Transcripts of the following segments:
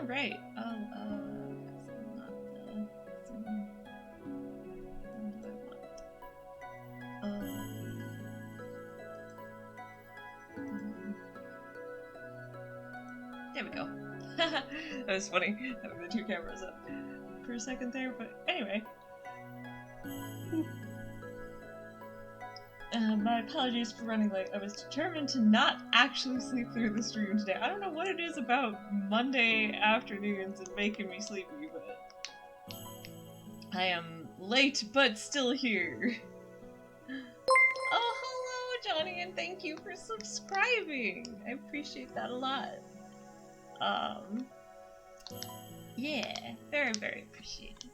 right. Oh, that's not the... What do I want? There we go. That was funny, having the two cameras up for a second there, but anyway. My apologies for running late. I was determined to not actually sleep through the stream today. I don't know what it is about Monday afternoons and making me sleepy, but I am late but still here. Oh, hello, Johnny, and thank you for subscribing. I appreciate that a lot. Yeah, very, very appreciated.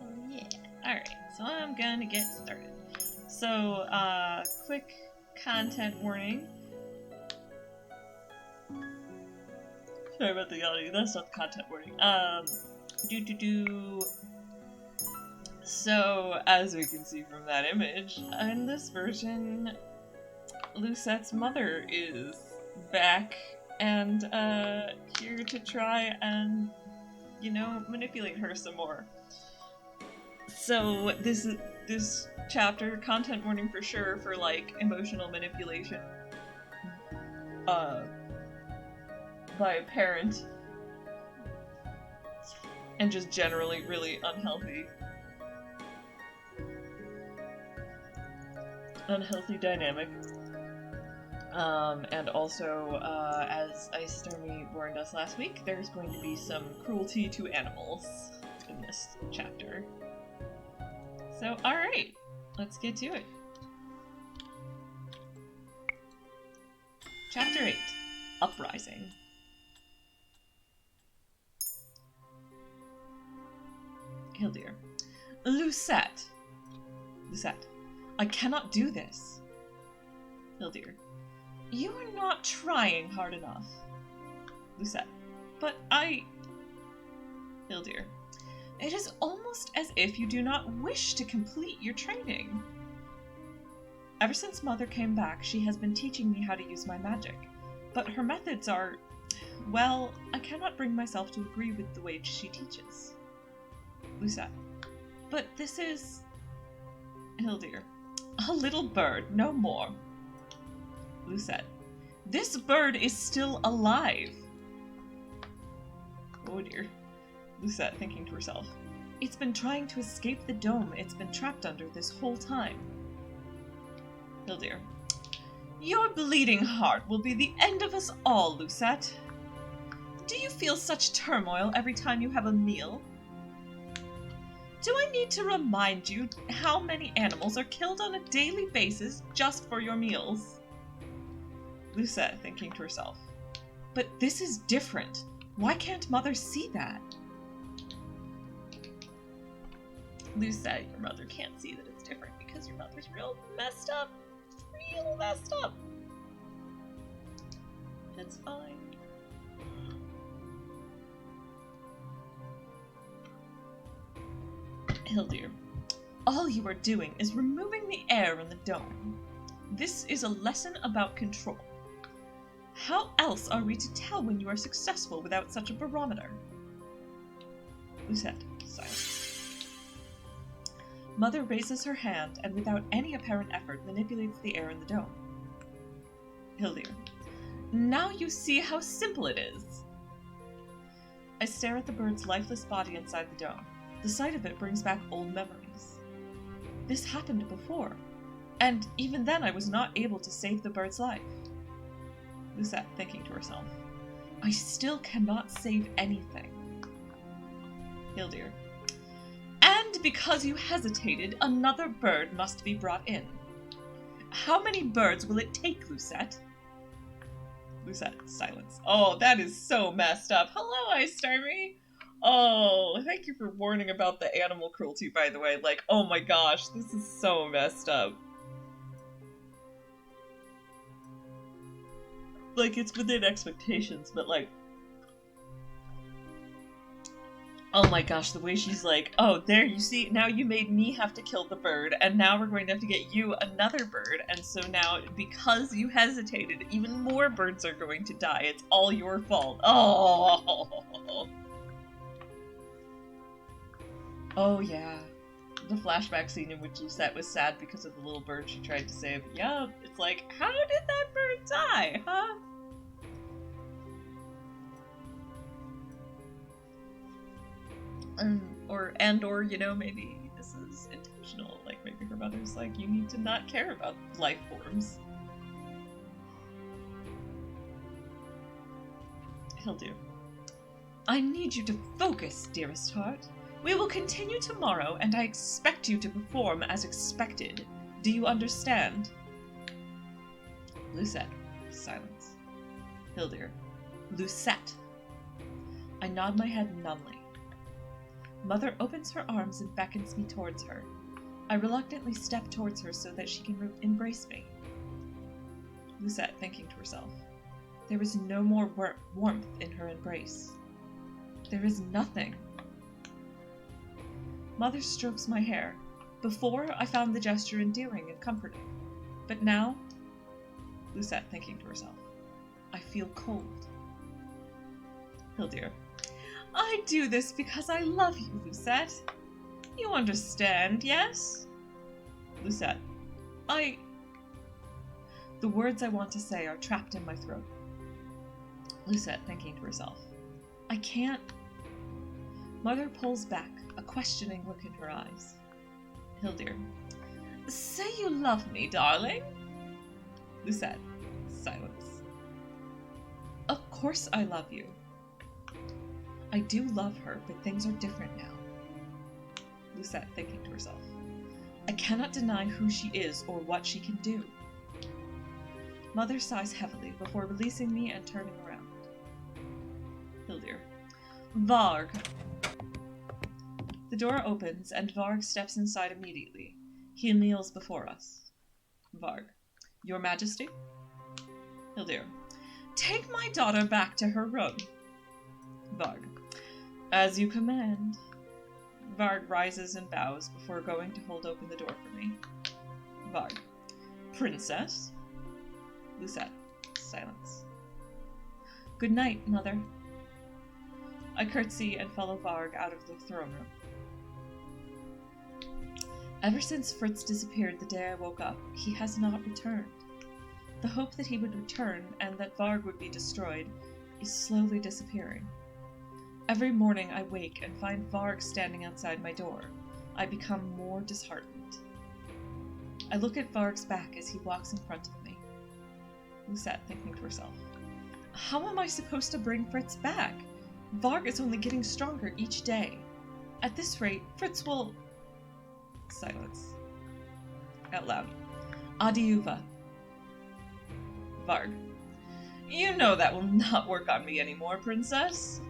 So yeah, alright, so I'm gonna get started. So, quick content warning. Sorry about the audio, that's not the content warning. So, as we can see from that image, in this version, Lucettes' mother is back and, here to try and, you know, manipulate her some more. So, this chapter, content warning for sure, for, like, emotional manipulation, by a parent, and just generally really unhealthy dynamic. And also, as Ice Stormy warned us last week, there's going to be some cruelty to animals in this chapter. So, alright, let's get to it. Chapter 8, Uprising. Hildir. Lucette, I cannot do this. Hildir. You are not trying hard enough. Lucette. But Hildir. It is almost as if you do not wish to complete your training. Ever since Mother came back, she has been teaching me how to use my magic. But her methods are... well, I cannot bring myself to agree with the way she teaches. Lucette. But this is... Hildir. A little bird, no more. Lucette. This bird is still alive. Oh dear. Lucette, thinking to herself. It's been trying to escape the dome it's been trapped under this whole time. Hildir. Your bleeding heart will be the end of us all, Lucette. Do you feel such turmoil every time you have a meal? Do I need to remind you how many animals are killed on a daily basis just for your meals? Lucette, thinking to herself. But this is different. Why can't Mother see that? Lucette, your mother can't see that it's different because your mother's real messed up. Real messed up. That's fine. Hildir. All you are doing is removing the air in the dome. This is a lesson about control. How else are we to tell when you are successful without such a barometer? Lucette, silence. Mother raises her hand and without any apparent effort manipulates the air in the dome. Hildir. Now you see how simple it is. I stare at the bird's lifeless body inside the dome. The sight of it brings back old memories. This happened before, and even then I was not able to save the bird's life. Lucette, thinking to herself. I still cannot save anything. Hildir. And because you hesitated, another bird must be brought in. How many birds will it take, Lucette? Lucette, silence. Oh, that is so messed up. Hello, Ice Stormy. Oh, thank you for warning about the animal cruelty, by the way. Like, oh my gosh, this is so messed up. Like, it's within expectations, but like... Oh my gosh, the way she's like, oh, there, you see, now you made me have to kill the bird, and now we're going to have to get you another bird, and so now, because you hesitated, even more birds are going to die. It's all your fault. Oh! Oh, yeah. The flashback scene in which Lucette was sad because of the little bird she tried to save. Yeah, it's like, how did that bird die, huh? Or, you know, maybe this is intentional. Like, maybe her mother's like, you need to not care about life forms. He'll do. I need you to focus, dearest heart. We will continue tomorrow, and I expect you to perform as expected. Do you understand? Lucette. Silence. Hildir. Lucette. I nod my head numbly. Mother opens her arms and beckons me towards her. I reluctantly step towards her so that she can embrace me. Lucette, thinking to herself. There is no more warmth in her embrace. There is nothing. Mother strokes my hair. Before, I found the gesture endearing and comforting. But now, Lucette, thinking to herself, I feel cold. Hildir. I do this because I love you, Lucette. You understand, yes? Lucette. The words I want to say are trapped in my throat. Lucette, thinking to herself, I can't. Mother pulls back, a questioning look in her eyes. Hildir. Say you love me, darling. Lucette. Silence. Of course I love you. I do love her, but things are different now. Lucette, thinking to herself. I cannot deny who she is or what she can do. Mother sighs heavily before releasing me and turning around. Hildir. Varg. The door opens, and Varg steps inside immediately. He kneels before us. Varg. Your Majesty? Hildir. Take my daughter back to her room. Varg. As you command. Varg rises and bows before going to hold open the door for me. Varg. Princess? Lucette. Silence. Good night, Mother. I curtsy and follow Varg out of the throne room. Ever since Fritz disappeared the day I woke up, he has not returned. The hope that he would return and that Varg would be destroyed is slowly disappearing. Every morning I wake and find Varg standing outside my door. I become more disheartened. I look at Varg's back as he walks in front of me. Lucette, thinking to herself, how am I supposed to bring Fritz back? Varg is only getting stronger each day. At this rate, Fritz will... Silence. Out loud. Adiuva. Varg. You know that will not work on me anymore, Princess.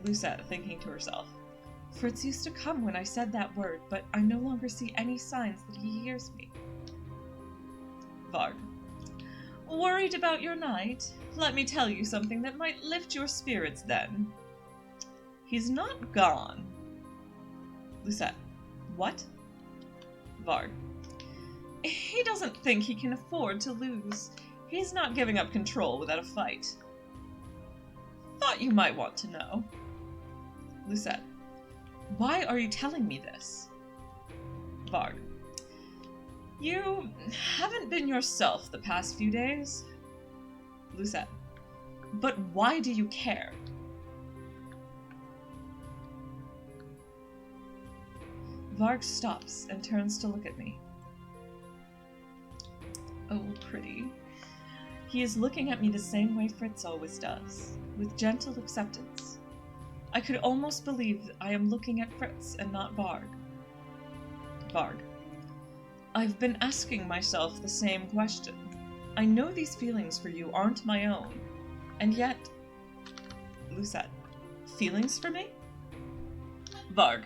Lucette, thinking to herself. Fritz used to come when I said that word, but I no longer see any signs that he hears me. Varg. Worried about your night? Let me tell you something that might lift your spirits then. He's not gone. Lucette. What? Varg. He doesn't think he can afford to lose. He's not giving up control without a fight. Thought you might want to know. Lucette. Why are you telling me this? Varg. You haven't been yourself the past few days. Lucette. But why do you care? Varg stops and turns to look at me. Oh, pretty. He is looking at me the same way Fritz always does, with gentle acceptance. I could almost believe that I am looking at Fritz and not Varg. Varg. I've been asking myself the same question. I know these feelings for you aren't my own, and yet... Lucette. Feelings for me? Varg.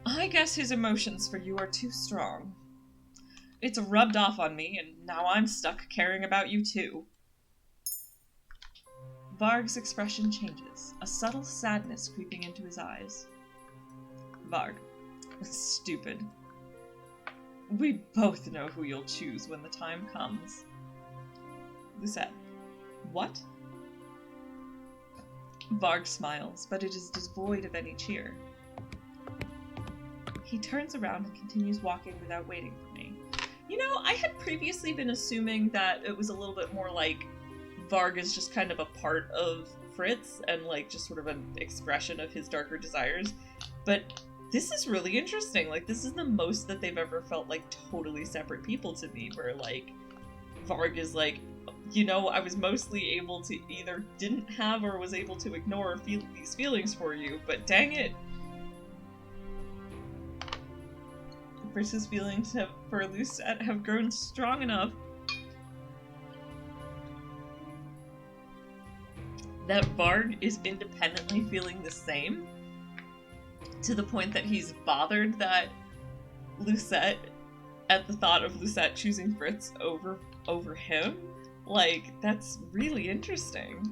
I guess his emotions for you are too strong. It's rubbed off on me, and now I'm stuck caring about you too. Varg's expression changes, a subtle sadness creeping into his eyes. Varg. Stupid. We both know who you'll choose when the time comes. Lucette. What? Varg smiles, but it is devoid of any cheer. He turns around and continues walking without waiting for me. You know, I had previously been assuming that it was a little bit more like Varg is just kind of a part of Fritz and like just sort of an expression of his darker desires, but this is really interesting. Like, this is the most that they've ever felt like totally separate people to me, where like Varg is like, you know, I was mostly able to either didn't have or was able to ignore these feelings for you, but dang it, Fritz's feelings for Lucette have grown strong enough that Varg is independently feeling the same, to the point that he's bothered that Lucette, at the thought of Lucette choosing Fritz over him. Like, that's really interesting.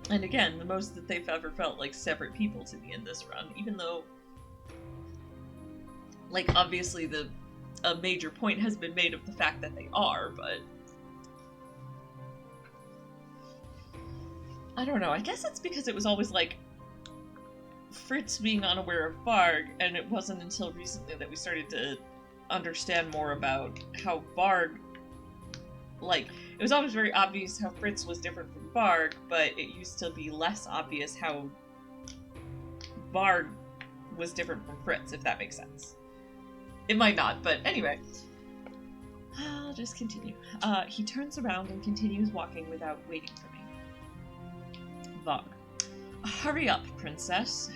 And again, the most that they've ever felt like separate people to me in this run, even though, like, obviously a major point has been made of the fact that they are, but I don't know, I guess it's because it was always like Fritz being unaware of Varg, and it wasn't until recently that we started to understand more about how Varg, like, it was always very obvious how Fritz was different from Varg, but it used to be less obvious how Varg was different from Fritz, if that makes sense. It might not, but anyway. I'll just continue. He turns around and continues walking without waiting for me. Varg. Hurry up, princess.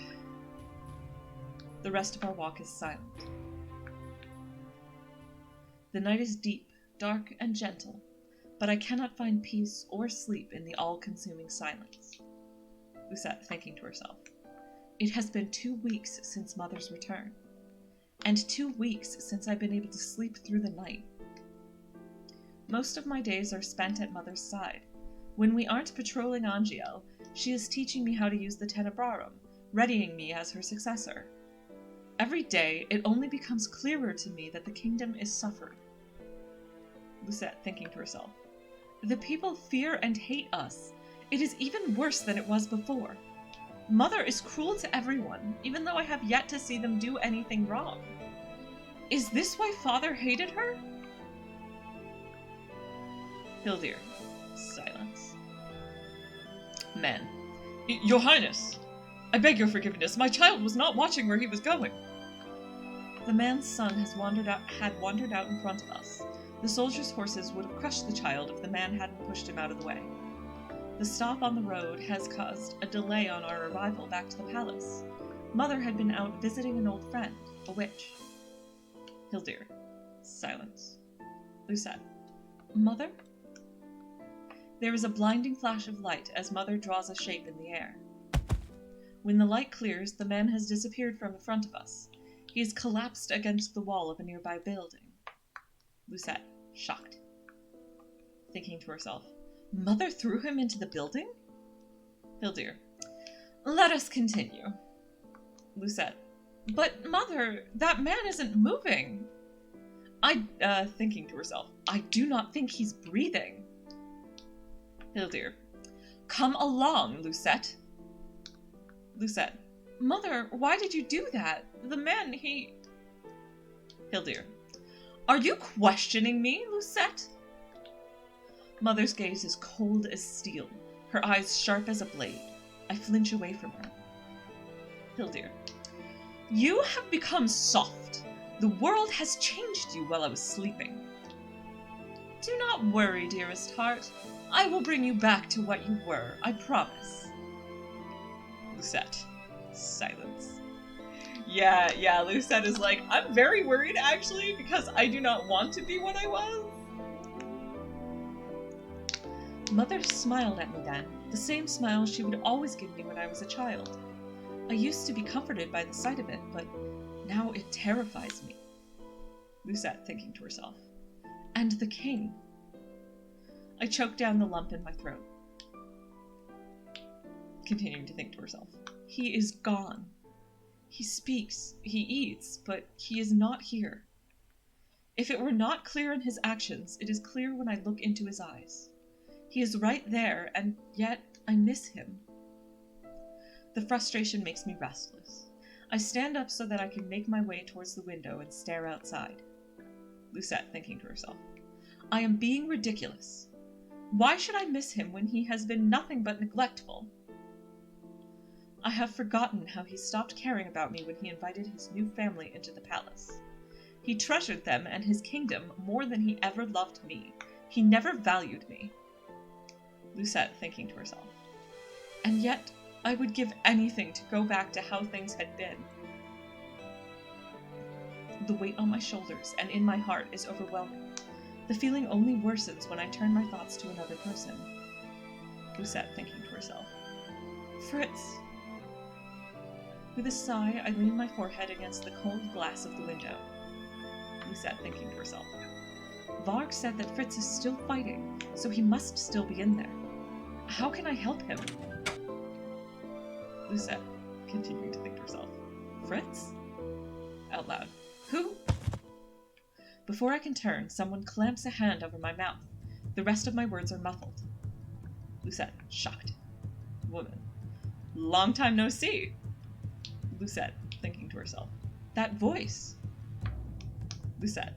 The rest of our walk is silent. The night is deep, dark, and gentle, but I cannot find peace or sleep in the all-consuming silence. Lucette, thinking to herself. It has been 2 weeks since Mother's return, and 2 weeks since I've been able to sleep through the night. Most of my days are spent at Mother's side. When we aren't patrolling Angiel, she is teaching me how to use the Tenebrarum, readying me as her successor. Every day, it only becomes clearer to me that the kingdom is suffering. Lucette, thinking to herself. The people fear and hate us. It is even worse than it was before. Mother is cruel to everyone, even though I have yet to see them do anything wrong. Is this why Father hated her? Hildir. Silence. Men. Your Highness! I beg your forgiveness. My child was not watching where he was going. The man's son had wandered out in front of us. The soldiers' horses would have crushed the child if the man hadn't pushed him out of the way. The stop on the road has caused a delay on our arrival back to the palace. Mother had been out visiting an old friend, a witch. Hildir. Silence. Lucette. Mother? There is a blinding flash of light as Mother draws a shape in the air. When the light clears, the man has disappeared from in front of us. He is collapsed against the wall of a nearby building. Lucette, shocked. Thinking to herself, Mother threw him into the building? Hildir. Let us continue. Lucette. But, Mother, that man isn't moving. Thinking to herself, I do not think he's breathing. Hildir. Come along, Lucette. Lucette. Mother, why did you do that? The man, he... Hildir. Are you questioning me, Lucette? Mother's gaze is cold as steel, her eyes sharp as a blade. I flinch away from her. Hildir. You have become soft. The world has changed you while I was sleeping. Do not worry, dearest heart. I will bring you back to what you were, I promise. Lucette. Silence. Yeah, Lucette is like, I'm very worried, actually, because I do not want to be what I was. Mother smiled at me then, the same smile she would always give me when I was a child. I used to be comforted by the sight of it, but now it terrifies me. Lucette, thinking to herself. And the king. I choke down the lump in my throat. Continuing to think to herself. He is gone. He speaks, he eats, but he is not here. If it were not clear in his actions, it is clear when I look into his eyes. He is right there, and yet I miss him. The frustration makes me restless. I stand up so that I can make my way towards the window and stare outside. Lucette, thinking to herself, I am being ridiculous. Why should I miss him when he has been nothing but neglectful? I have forgotten how he stopped caring about me when he invited his new family into the palace. He treasured them and his kingdom more than he ever loved me. He never valued me. Lucette, thinking to herself, and yet I would give anything to go back to how things had been. The weight on my shoulders and in my heart is overwhelming. The feeling only worsens when I turn my thoughts to another person. Lucette, thinking to herself, Fritz. With a sigh, I lean my forehead against the cold glass of the window. Lucette, thinking to herself, Varg said that Fritz is still fighting, so he must still be in there. How can I help him? Lucette, continuing to think to herself, Fritz? Out loud, who? Before I can turn, someone clamps a hand over my mouth. The rest of my words are muffled. Lucette, shocked. Woman, long time no see. Lucette, thinking to herself, that voice. Lucette,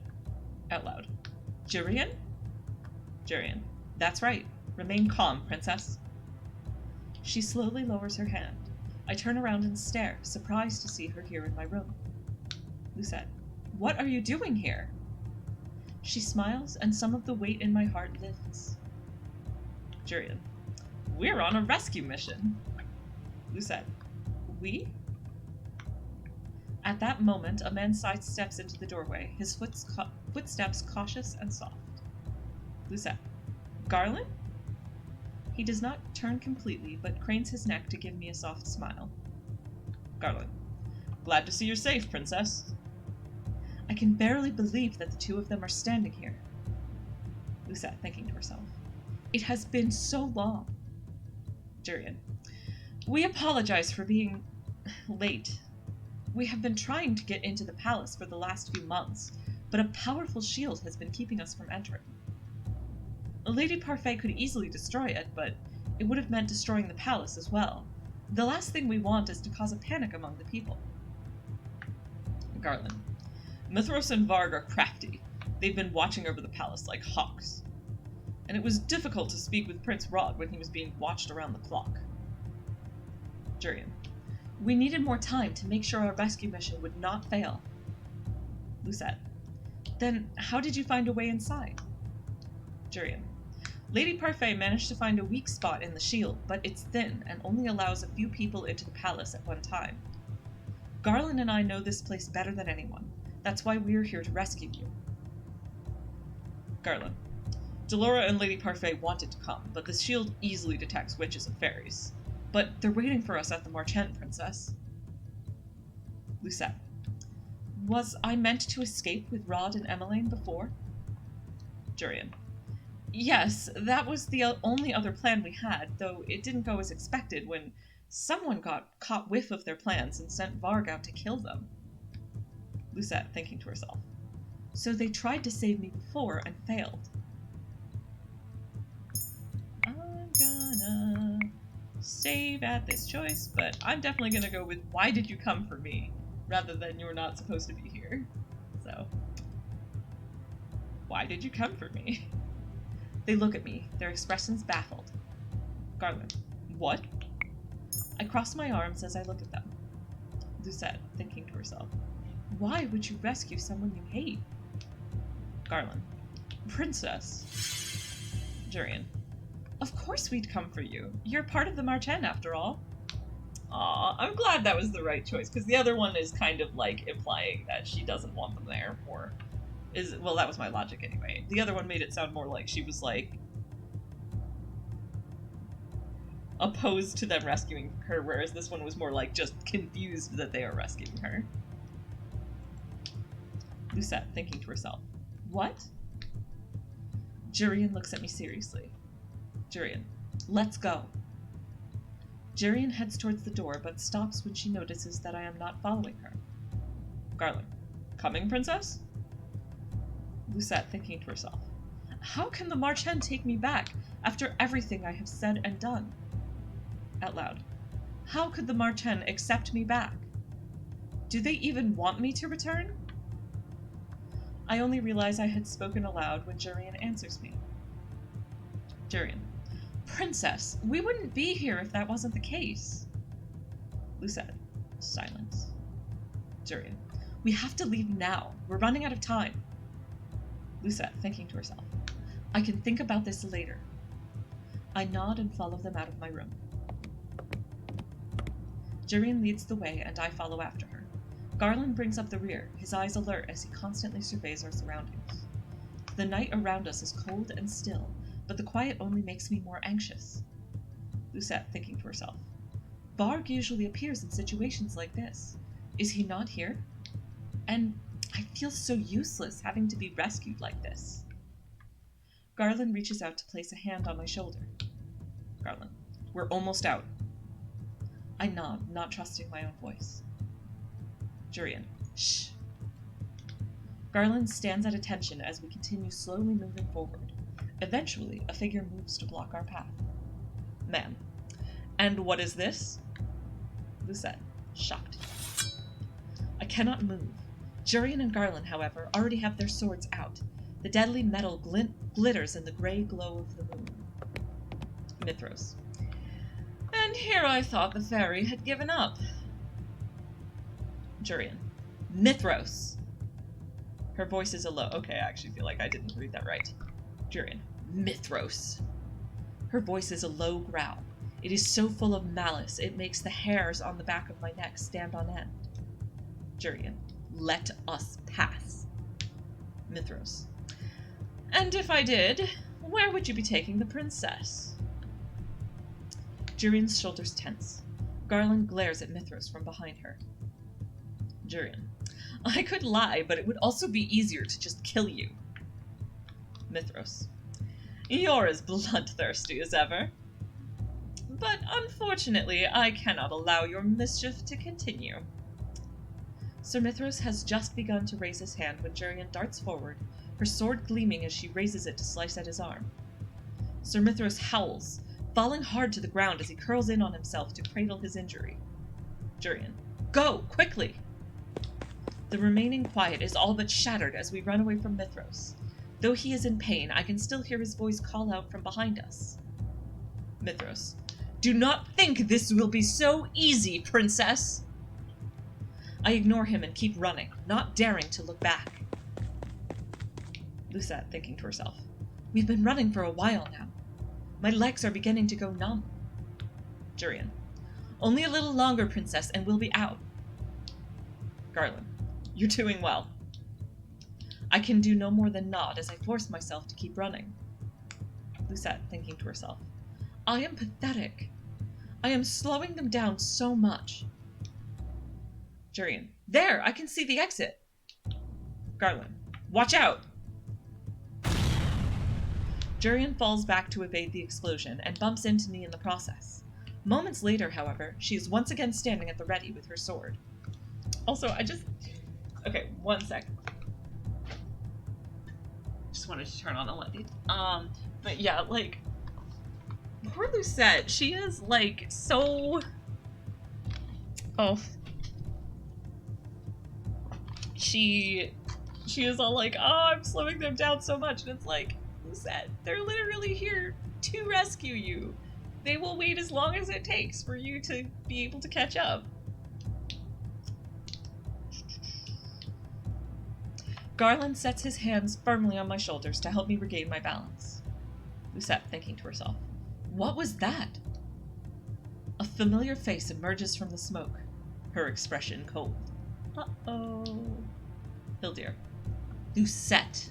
out loud, Jurian? Jurian, that's right. Remain calm, princess. She slowly lowers her hand. I turn around and stare, surprised to see her here in my room. Lucette, what are you doing here? She smiles, and some of the weight in my heart lifts. Jurian, we're on a rescue mission. Lucette, we? At that moment, a man sidesteps into the doorway, his footsteps cautious and soft. Lucette, Garland? He does not turn completely, but cranes his neck to give me a soft smile. Garland, glad to see you're safe, princess. I can barely believe that the two of them are standing here. Lucette, thinking to herself, it has been so long. Jurian, we apologize for being late. We have been trying to get into the palace for the last few months, but a powerful shield has been keeping us from entering. Lady Parfait could easily destroy it, but it would have meant destroying the palace as well. The last thing we want is to cause a panic among the people. Garland, Mithros and Varg are crafty. They've been watching over the palace like hawks. And it was difficult to speak with Prince Rod when he was being watched around the clock. Jurian, we needed more time to make sure our rescue mission would not fail. Lucette, then how did you find a way inside? Jurian, Lady Parfait managed to find a weak spot in the shield, but it's thin and only allows a few people into the palace at one time. Garland and I know this place better than anyone. That's why we're here to rescue you. Garland, Delora and Lady Parfait wanted to come, but the shield easily detects witches and fairies. But they're waiting for us at the Marchand, princess. Lucette, was I meant to escape with Rod and Emmeline before? Jurian, yes, that was the only other plan we had, though it didn't go as expected when someone got caught whiff of their plans and sent Varg out to kill them. Lucette, thinking to herself, so they tried to save me before and failed. I'm gonna save at this choice, but I'm definitely gonna go with why did you come for me, rather than you're not supposed to be here. So, why did you come for me? They look at me, their expressions baffled. Garland, what? I cross my arms as I look at them. Lucette, thinking to herself, why would you rescue someone you hate? Garland, princess. Jurian, of course we'd come for you. You're part of the Marchand after all. Aw, I'm glad that was the right choice, because the other one is kind of like implying that she doesn't want them there, or well, that was my logic anyway. The other one made it sound more like she was like opposed to them rescuing her, whereas this one was more like just confused that they are rescuing her. Lucette, thinking to herself, what? Jurian looks at me seriously. Jurian, let's go. Jurian heads towards the door, but stops when she notices that I am not following her. Garland, coming, princess? Lucette, thinking to herself, how can the March-Hen take me back after everything I have said and done? Out loud, how could the March-Hen accept me back? Do they even want me to return? I only realize I had spoken aloud when Jurian answers me. Jurian, princess, we wouldn't be here if that wasn't the case. Lucette, silence. Jurian, we have to leave now. We're running out of time. Lucette, thinking to herself, I can think about this later. I nod and follow them out of my room. Jurian leads the way, and I follow after her. Garland brings up the rear, his eyes alert as he constantly surveys our surroundings. The night around us is cold and still, but the quiet only makes me more anxious. Lucette, thinking to herself, Barg usually appears in situations like this. Is he not here? And I feel so useless having to be rescued like this. Garland reaches out to place a hand on my shoulder. Garland, we're almost out. I nod, not trusting my own voice. Jurian, shh. Garland stands at attention as we continue slowly moving forward. Eventually, a figure moves to block our path. Ma'am, and what is this? Lucette, shocked. I cannot move. Jurian and Garland, however, already have their swords out. The deadly metal glitters in the gray glow of the moon. Mithros. And here I thought the fairy had given up. Jurian. Mithros. Her voice is a low... Okay, I actually feel like I didn't read that right. Jurian. Mithros. Her voice is a low growl. It is so full of malice, it makes the hairs on the back of my neck stand on end. Jurian. Let us pass. Mithros. And if I did, where would you be taking the princess? Jurian's shoulders tense. Garland glares at Mithros from behind her. Jurian. I could lie, but it would also be easier to just kill you. Mithros. You're as bloodthirsty as ever. But unfortunately, I cannot allow your mischief to continue. Sir Mithros has just begun to raise his hand when Jurian darts forward, her sword gleaming as she raises it to slice at his arm. Sir Mithros howls, falling hard to the ground as he curls in on himself to cradle his injury. Jurian. Go, quickly! The remaining quiet is all but shattered as we run away from Mithros. Though he is in pain, I can still hear his voice call out from behind us. Mithros. Do not think this will be so easy, princess! I ignore him and keep running, not daring to look back. Lucette, thinking to herself, we've been running for a while now. My legs are beginning to go numb. Jurian. Only a little longer, princess, and we'll be out. Garland. You're doing well. I can do no more than nod as I force myself to keep running. Lucette, thinking to herself, I am pathetic. I am slowing them down so much. Jurian. There! I can see the exit! Garland. Watch out! Jurian falls back to evade the explosion and bumps into me in the process. Moments later, however, she is once again standing at the ready with her sword. Also, okay, one sec. Just wanted to turn on the light. But yeah, like, poor Lucette, she is, like, so... Oh. She is all like, oh, I'm slowing them down so much, and it's like, Lucette, they're literally here to rescue you. They will wait as long as it takes for you to be able to catch up. Garland sets his hands firmly on my shoulders to help me regain my balance. Lucette, thinking to herself, what was that? A familiar face emerges from the smoke, her expression cold. Uh-oh. Hildir. Lucette.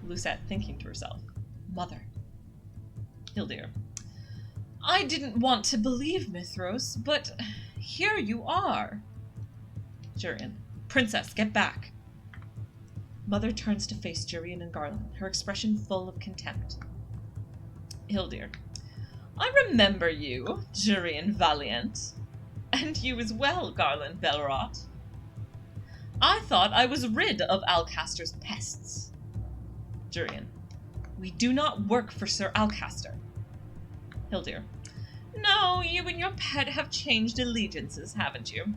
Lucette, thinking to herself, mother. Hildir. I didn't want to believe, Mithros, but here you are. Jurian. Princess, get back. Mother turns to face Jurian and Garland, her expression full of contempt. Hildir. I remember you, Jurian Valiant. And you as well, Garland Belrot. I thought I was rid of Alcaster's pests. Jurian. We do not work for Sir Alcaster. Hildir. No, you and your pet have changed allegiances, haven't you?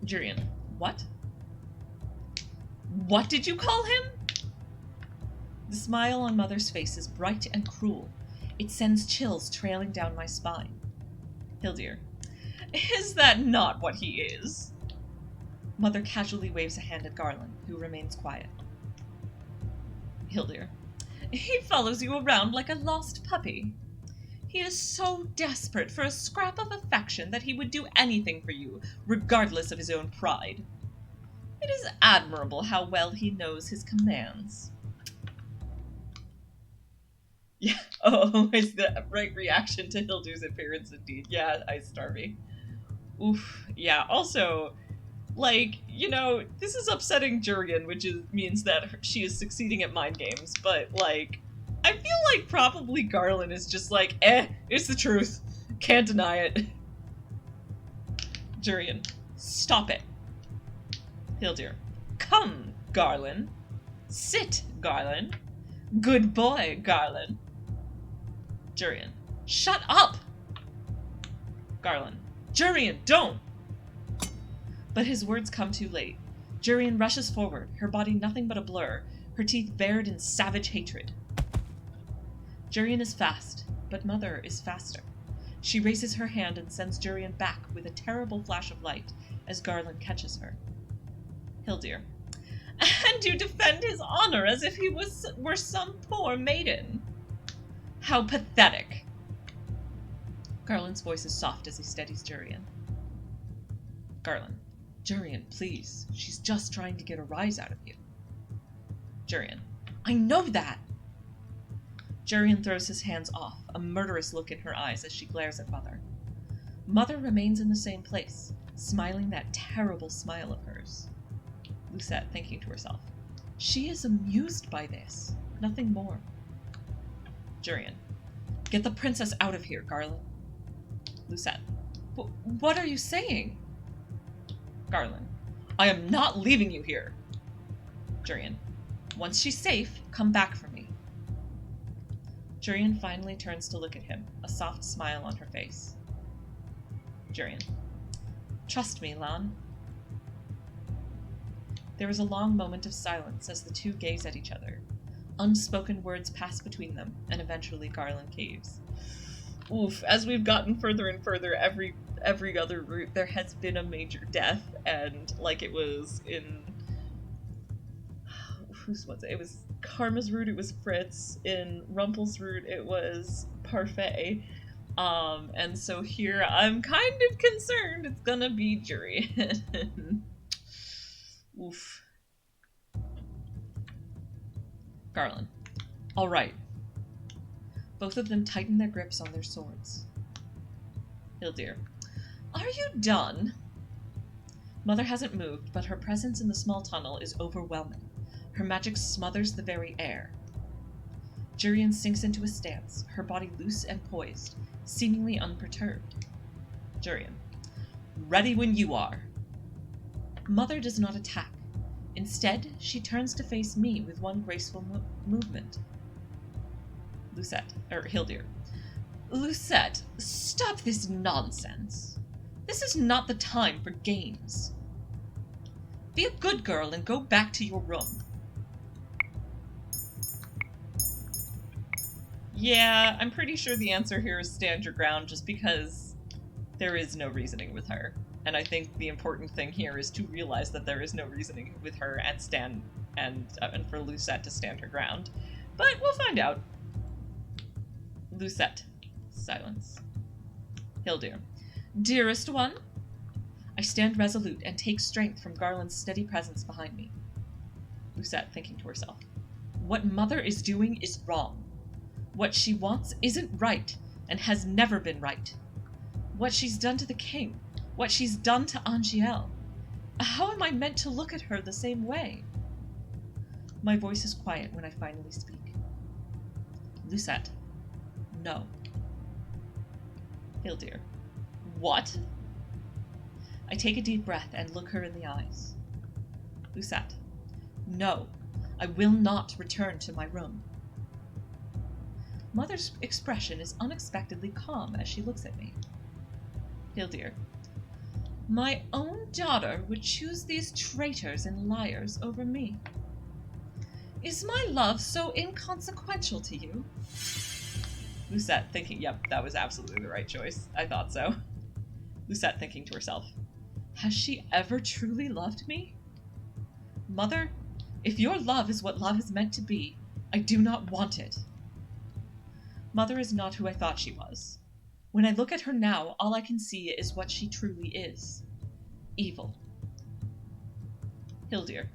Jurian. What? What did you call him? The smile on Mother's face is bright and cruel. It sends chills trailing down my spine. Hildir. Is that not what he is? Mother casually waves a hand at Garland, who remains quiet. Hildir. He follows you around like a lost puppy. He is so desperate for a scrap of affection that he would do anything for you, regardless of his own pride. It is admirable how well he knows his commands. Yeah, oh, is the right reaction to Hildir's appearance indeed. Yeah, Ice Starvey. Oof, yeah, also, like, you know, this is upsetting Jurian, which means that she is succeeding at mind games, but, like, I feel like probably Garland is just like, it's the truth. Can't deny it. Jurian, stop it. Hildir, come, Garland. Sit, Garland. Good boy, Garland. Jurian, shut up! Garland, Jurian, don't! But his words come too late. Jurian rushes forward, her body nothing but a blur, her teeth bared in savage hatred. Jurian is fast, but Mother is faster. She raises her hand and sends Jurian back with a terrible flash of light as Garland catches her. Hildir, and you defend his honor as if he were some poor maiden. How pathetic. Garland's voice is soft as he steadies Jurian. Garland, Jurian, please. She's just trying to get a rise out of you. Jurian, I know that! Jurian throws his hands off, a murderous look in her eyes as she glares at Mother. Mother remains in the same place, smiling that terrible smile of hers. Lucette, thinking to herself, she is amused by this, nothing more. Jurian, get the princess out of here, Garland. Lucette, what are you saying? Garland, I am not leaving you here. Jurian, once she's safe, come back for me. Jurian finally turns to look at him, a soft smile on her face. Jurian, trust me, Lan. There is a long moment of silence as the two gaze at each other. Unspoken words pass between them, and eventually Garland caves. Oof, as we've gotten further and further, every other route, there has been a major death, and like it was in... whose was it? It was Karma's route, it was Fritz. In Rumpel's route, it was Parfait. And so here, I'm kind of concerned it's gonna be Jurian. Oof. Garland. All right. Both of them tighten their grips on their swords. Hildir. Are you done? Mother hasn't moved, but her presence in the small tunnel is overwhelming. Her magic smothers the very air. Jurian sinks into a stance, her body loose and poised, seemingly unperturbed. Jurian. Ready when you are. Mother does not attack. Instead, she turns to face me with one graceful movement. Hildir. Lucette, stop this nonsense. This is not the time for games. Be a good girl and go back to your room. Yeah, I'm pretty sure the answer here is stand your ground, just because there is no reasoning with her. And I think the important thing here is to realize that there is no reasoning with her and for Lucette to stand her ground. But we'll find out. Lucette. Silence. Hildir. Dearest one? I stand resolute and take strength from Garland's steady presence behind me. Lucette, thinking to herself. What Mother is doing is wrong. What she wants isn't right, and has never been right. What she's done to the king, what she's done to Angiel. How am I meant to look at her the same way? My voice is quiet when I finally speak. Lucette. No. Hildir. What? I take a deep breath and look her in the eyes. Lucette. No. I will not return to my room. Mother's expression is unexpectedly calm as she looks at me. Hildir. My own daughter would choose these traitors and liars over me. Is my love so inconsequential to you? Lucette thinking, yep, that was absolutely the right choice. I thought so. Lucette thinking to herself, has she ever truly loved me? Mother, if your love is what love is meant to be, I do not want it. Mother is not who I thought she was. When I look at her now, all I can see is what she truly is. Evil. Hildir.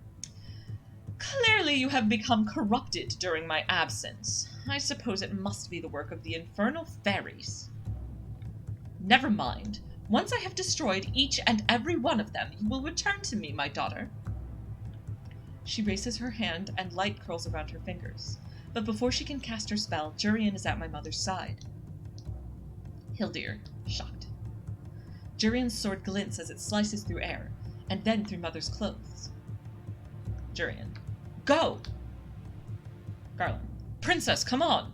Clearly you have become corrupted during my absence. I suppose it must be the work of the infernal fairies. Never mind. Once I have destroyed each and every one of them, you will return to me, my daughter. She raises her hand and light curls around her fingers. But before she can cast her spell, Jurian is at my mother's side. Hildir, shocked. Jurian's sword glints as it slices through air, and then through Mother's clothes. Jurian. Go! Garland. Princess, come on!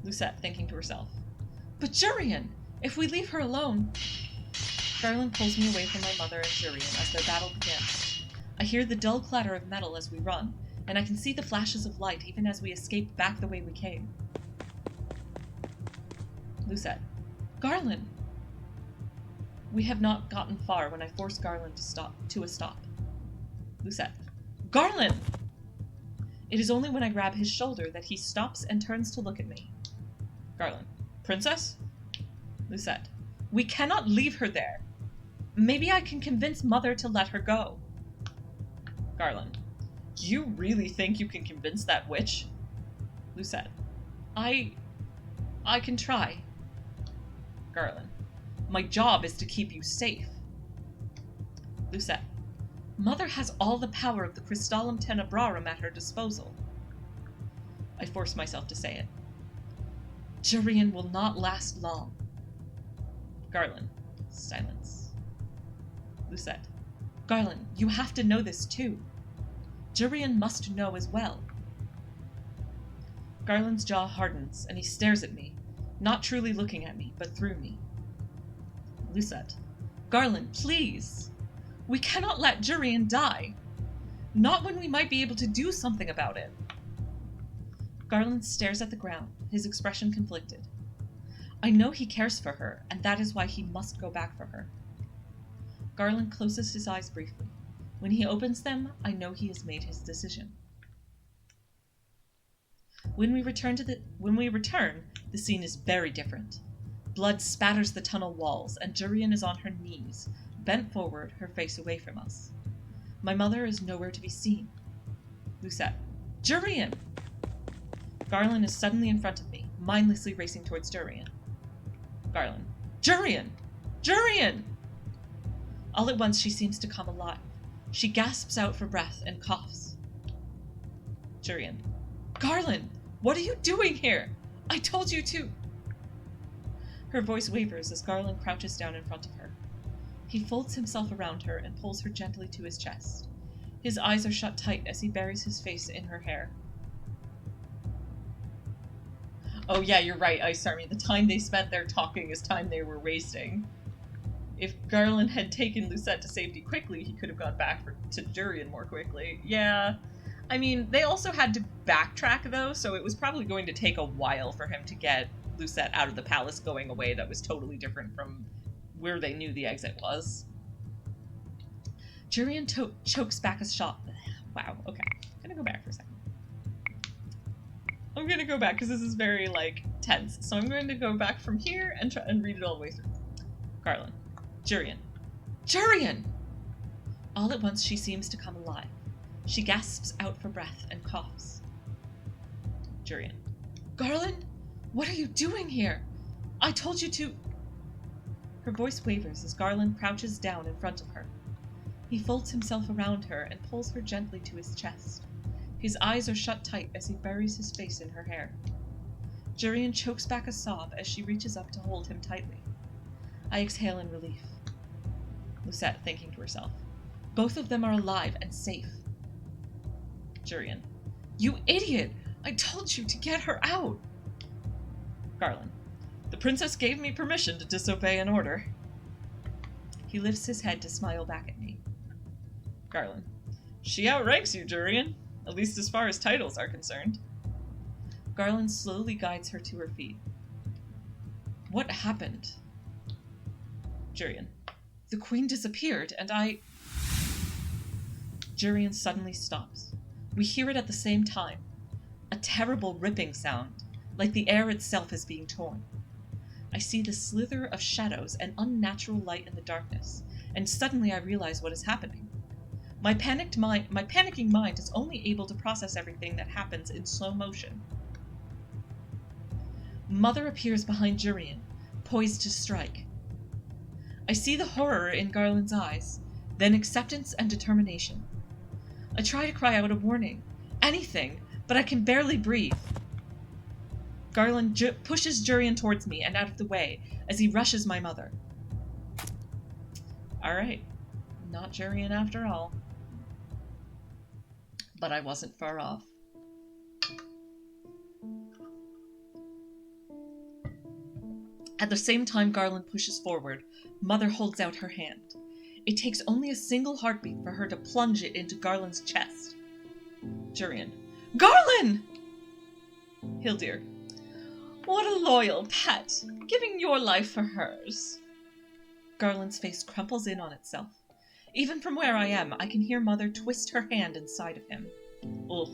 Lucette, thinking to herself. But Jurian, if we leave her alone... Garland pulls me away from my mother and Jurian as their battle begins. I hear the dull clatter of metal as we run, and I can see the flashes of light even as we escape back the way we came. Lucette. Garland! We have not gotten far when I force Garland to a stop. Lucette. Garland! It is only when I grab his shoulder that he stops and turns to look at me. Garland. Princess? Lucette. We cannot leave her there. Maybe I can convince Mother to let her go. Garland. You really think you can convince that witch? Lucette. I can try. Garland. My job is to keep you safe. Lucette. Mother has all the power of the Crystallum Tenebrarum at her disposal. I force myself to say it. Jurian will not last long. Garland. Silence. Lucette. Garland, you have to know this too. Jurian must know as well. Garland's jaw hardens, and he stares at me, not truly looking at me, but through me. Lucette. Garland, please! We cannot let Jurian die. Not when we might be able to do something about it. Garland stares at the ground, his expression conflicted. I know he cares for her, and that is why he must go back for her. Garland closes his eyes briefly. When he opens them, I know he has made his decision. When we return, the scene is very different. Blood spatters the tunnel walls, and Jurian is on her knees, bent forward, her face away from us. My mother is nowhere to be seen. Lucette. Jurian! Garland is suddenly in front of me, mindlessly racing towards Jurian. Garland. Jurian! Jurian! All at once she seems to come alive. She gasps out for breath and coughs. Jurian. Garland! What are you doing here? I told you to... Her voice wavers as Garland crouches down in front of her. He folds himself around her and pulls her gently to his chest. His eyes are shut tight as he buries his face in her hair. Oh yeah, you're right, Ice Army. The time they spent there talking is time they were wasting. If Garland had taken Lucette to safety quickly, he could have gone back to Jurian more quickly. Yeah. I mean, they also had to backtrack, though, so it was probably going to take a while for him to get Lucette out of the palace going away that was totally different from where they knew the exit was. Jurian chokes back a shot. Wow, okay. I'm gonna go back for a second. I'm gonna go back because this is very, like, tense. So I'm going to go back from here and try and read it all the way through. Garland. Jurian. Jurian! All at once she seems to come alive. She gasps out for breath and coughs. Jurian. Garland? What are you doing here? I told you to... Her voice wavers as Garland crouches down in front of her. He folds himself around her and pulls her gently to his chest. His eyes are shut tight as he buries his face in her hair. Jurian chokes back a sob as she reaches up to hold him tightly. I exhale in relief. Lucette, thinking to herself, both of them are alive and safe. Jurian, you idiot! I told you to get her out! Garland, the princess gave me permission to disobey an order. He lifts his head to smile back at me. Garland, she outranks you, Jurian, at least as far as titles are concerned. Garland slowly guides her to her feet. What happened? Jurian, the queen disappeared, and I... Jurian suddenly stops. We hear it at the same time. A terrible ripping sound, like the air itself is being torn. I see the slither of shadows and unnatural light in the darkness, and suddenly I realize what is happening. My panicking mind is only able to process everything that happens in slow motion. Mother appears behind Jurian, poised to strike. I see the horror in Garland's eyes, then acceptance and determination. I try to cry out a warning, anything, but I can barely breathe. Garland pushes Jurian towards me and out of the way as he rushes my mother. Alright, not Jurian after all. But I wasn't far off. At the same time Garland pushes forward, Mother holds out her hand. It takes only a single heartbeat for her to plunge it into Garland's chest. Jurian, Garland! Hildir, what a loyal pet, giving your life for hers. Garland's face crumples in on itself. Even from where I am, I can hear Mother twist her hand inside of him. Ugh,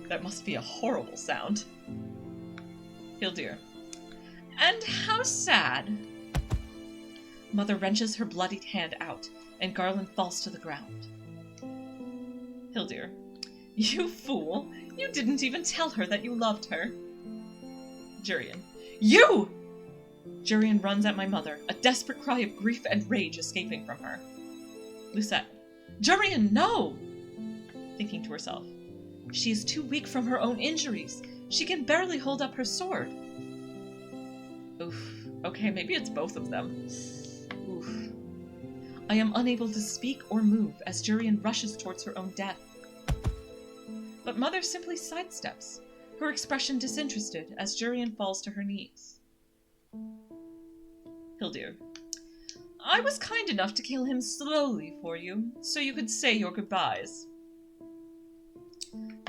that must be a horrible sound. Hildir, and how sad. Mother wrenches her bloodied hand out, and Garland falls to the ground. Hildir, you fool! You didn't even tell her that you loved her. Jurian, you! Jurian runs at my mother, a desperate cry of grief and rage escaping from her. Lucette, Jurian, no! Thinking to herself, she is too weak from her own injuries. She can barely hold up her sword. Oof. Okay, maybe it's both of them. Oof. I am unable to speak or move as Jurian rushes towards her own death. But Mother simply sidesteps, her expression disinterested as Jurian falls to her knees. Hildir, I was kind enough to kill him slowly for you, so you could say your goodbyes.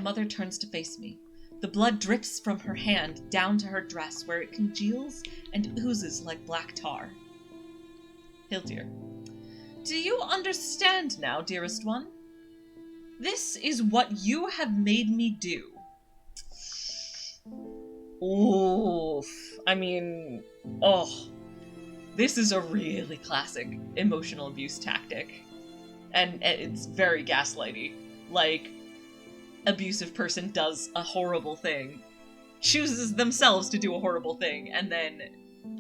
Mother turns to face me. The blood drips from her hand down to her dress, where it congeals and oozes like black tar. Hildir, do you understand now, dearest one? This is what you have made me do. Oof. I mean, oh. This is a really classic emotional abuse tactic. And it's very gaslighty. Like, abusive person does a horrible thing, chooses themselves to do a horrible thing, and then,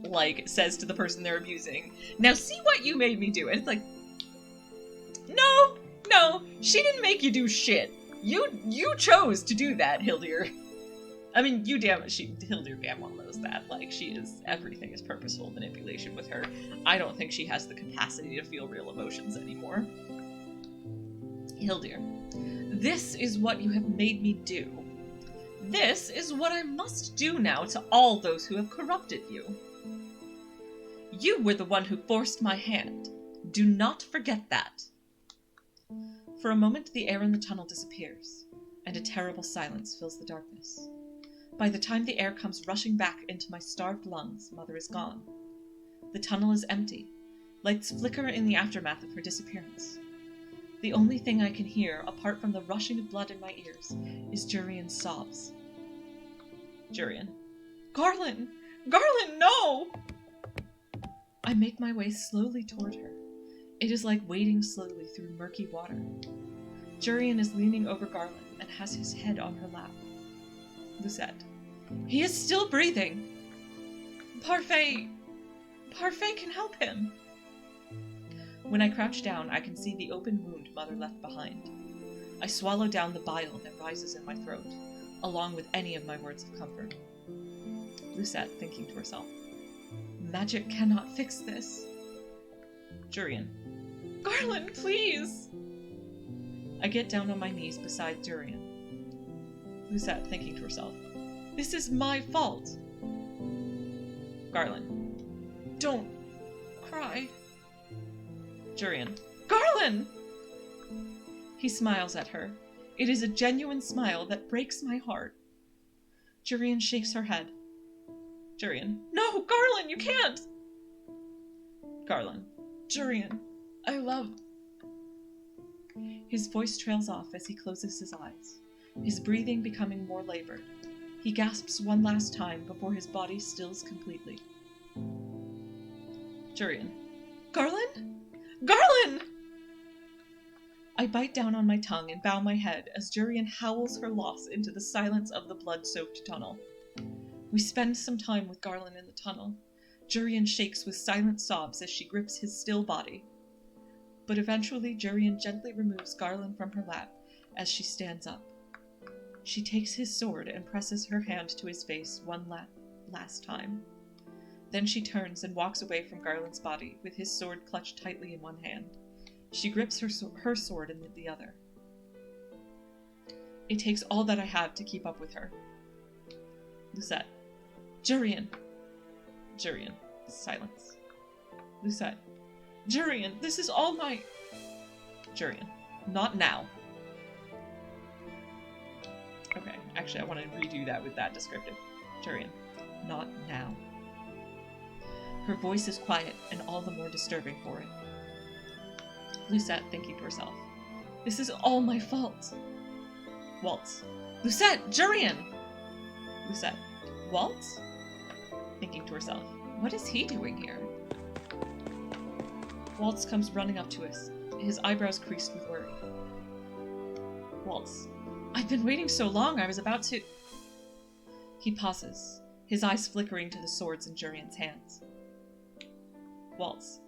like, says to the person they're abusing, now see what you made me do. And it's like, no, she didn't make you do shit. You chose to do that, Hildir. I mean, Hildir damn well knows that. Like, everything is purposeful manipulation with her. I don't think she has the capacity to feel real emotions anymore. Hildir, this is what you have made me do. This is what I must do now to all those who have corrupted you. You were the one who forced my hand. Do not forget that. For a moment, the air in the tunnel disappears, and a terrible silence fills the darkness. By the time the air comes rushing back into my starved lungs, Mother is gone. The tunnel is empty. Lights flicker in the aftermath of her disappearance. The only thing I can hear, apart from the rushing of blood in my ears, is Jurian's sobs. Jurian, Garland! Garland, no! I make my way slowly toward her. It is like wading slowly through murky water. Jurian is leaning over Garland and has his head on her lap. Lucette, he is still breathing. Parfait can help him. When I crouch down, I can see the open wound Mother left behind. I swallow down the bile that rises in my throat, along with any of my words of comfort. Lucette, thinking to herself. Magic cannot fix this. Jurian. Garland, please! I get down on my knees beside Jurian. Lucette, thinking to herself. This is my fault. Garland. Don't cry. Jurian. Garland! He smiles at her. It is a genuine smile that breaks my heart. Jurian shakes her head. Jurian. No, Garland, you can't! Garland. Jurian, I love... His voice trails off as he closes his eyes, his breathing becoming more labored. He gasps one last time before his body stills completely. Jurian. Garland? Garland! I bite down on my tongue and bow my head as Jurian howls her loss into the silence of the blood-soaked tunnel. We spend some time with Garland in the tunnel. Jurian shakes with silent sobs as she grips his still body. But eventually Jurian gently removes Garland from her lap as she stands up. She takes his sword and presses her hand to his face one last time. Then she turns and walks away from Garland's body with his sword clutched tightly in one hand. She grips her sword in the other. It takes all that I have to keep up with her. Lucette. Jurian. Jurian. Silence. Lucette. Jurian, this is all my... Jurian. Not now. Okay, actually I want to redo that with that descriptive. Jurian. Not now. Her voice is quiet and all the more disturbing for it. Lucette, thinking to herself. This is all my fault. Waltz. Lucette! Jurian! Lucette. Waltz? Thinking to herself. What is he doing here? Waltz comes running up to us, his eyebrows creased with worry. Waltz. I've been waiting so long, I was about to... He pauses, his eyes flickering to the swords in Jurian's hands. Waltz.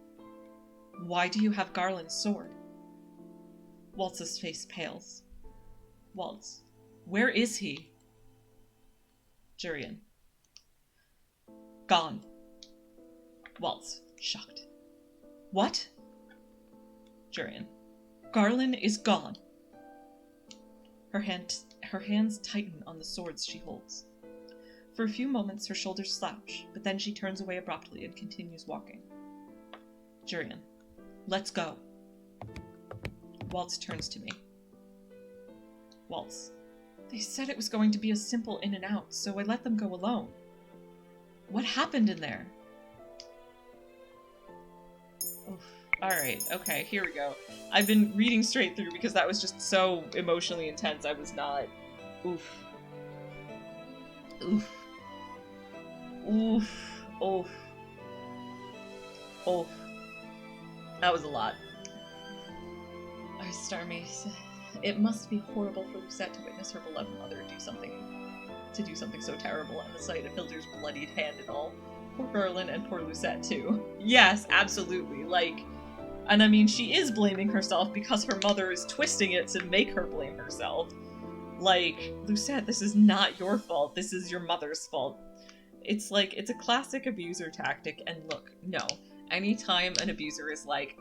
Why do you have Garland's sword? Waltz's face pales. Waltz. Where is he? Jurian. Gone. Waltz. Shocked. What? Jurian. Garland is gone. Her hands tighten on the swords she holds. For a few moments her shoulders slouch, but then she turns away abruptly and continues walking. Jurian. Let's go. Waltz turns to me. Waltz. They said it was going to be a simple in and out, so I let them go alone. What happened in there? Oof. Alright, okay, here we go. I've been reading straight through because that was just so emotionally intense. I was not... Oof. Oof. Oof. Oof. Oof. That was a lot. Starmy. It must be horrible for Lucette to witness her beloved mother do something so terrible at the sight of Hilder's bloodied hand and all. Poor Garland and poor Lucette too. Yes, absolutely. Like, and I mean, she is blaming herself because her mother is twisting it to make her blame herself. Like, Lucette, this is not your fault. This is your mother's fault. It's like, it's a classic abuser tactic, and look, no. Anytime an abuser is like,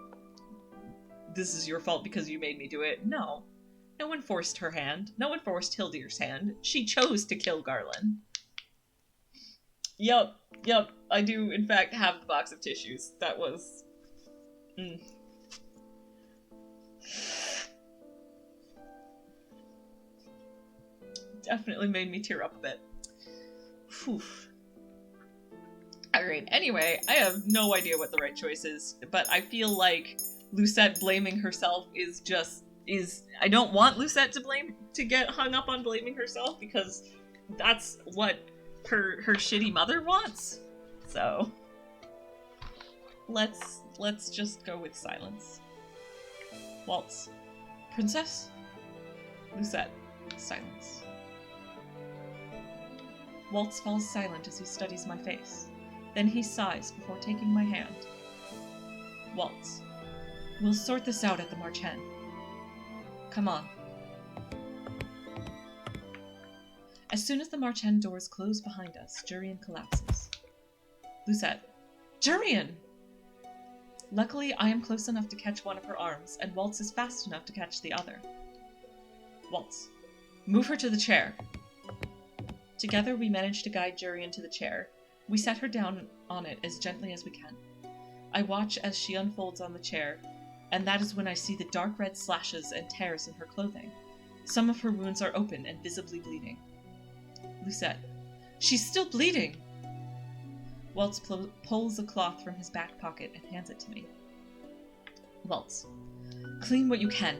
this is your fault because you made me do it, no. No one forced her hand. No one forced Hildir's hand. She chose to kill Garland. Yup, I do in fact have the box of tissues. That was... Definitely made me tear up a bit. Whew. Alright, anyway, I have no idea what the right choice is, but I feel like Lucette blaming herself I don't want Lucette to get hung up on blaming herself, because that's what her shitty mother wants. So let's just go with silence. Waltz. Princess? Lucette. Silence. Waltz falls silent as he studies my face. Then he sighs before taking my hand. Waltz. We'll sort this out at the Marchen. Come on. As soon as the Marchand doors close behind us, Jurian collapses. Lucette. Jurian! Luckily, I am close enough to catch one of her arms, and Waltz is fast enough to catch the other. Waltz. Move her to the chair. Together, we manage to guide Jurian to the chair. We set her down on it as gently as we can. I watch as she unfolds on the chair, and that is when I see the dark red slashes and tears in her clothing. Some of her wounds are open and visibly bleeding. Lucette. She's still bleeding! Waltz pulls a cloth from his back pocket and hands it to me. Waltz. Clean what you can.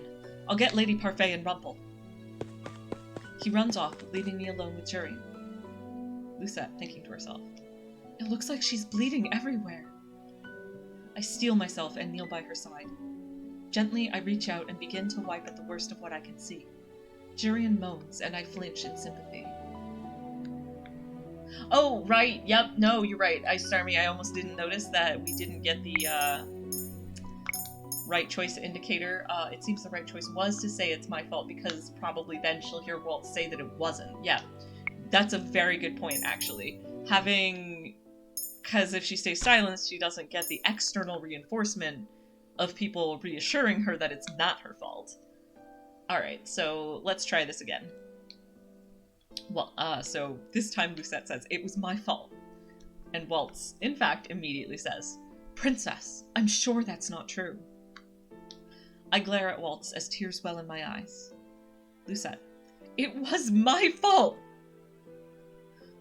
I'll get Lady Parfait and Rumple. He runs off, leaving me alone with Jurian. Lucette, thinking to herself. It looks like she's bleeding everywhere. I steel myself and kneel by her side. Gently, I reach out and begin to wipe at the worst of what I can see. Jurian moans, and I flinch in sympathy. Oh, right, yep, no, you're right. I almost didn't notice that we didn't get the, right choice indicator. It seems the right choice was to say it's my fault, because probably then she'll hear Walt say that it wasn't. Yeah, that's a very good point, actually. Because if she stays silent, she doesn't get the external reinforcement of people reassuring her that it's not her fault. Alright, so let's try this again. Well, so this time Lucette says, it was my fault. And Waltz, in fact, immediately says, Princess, I'm sure that's not true. I glare at Waltz as tears well in my eyes. Lucette, it was my fault!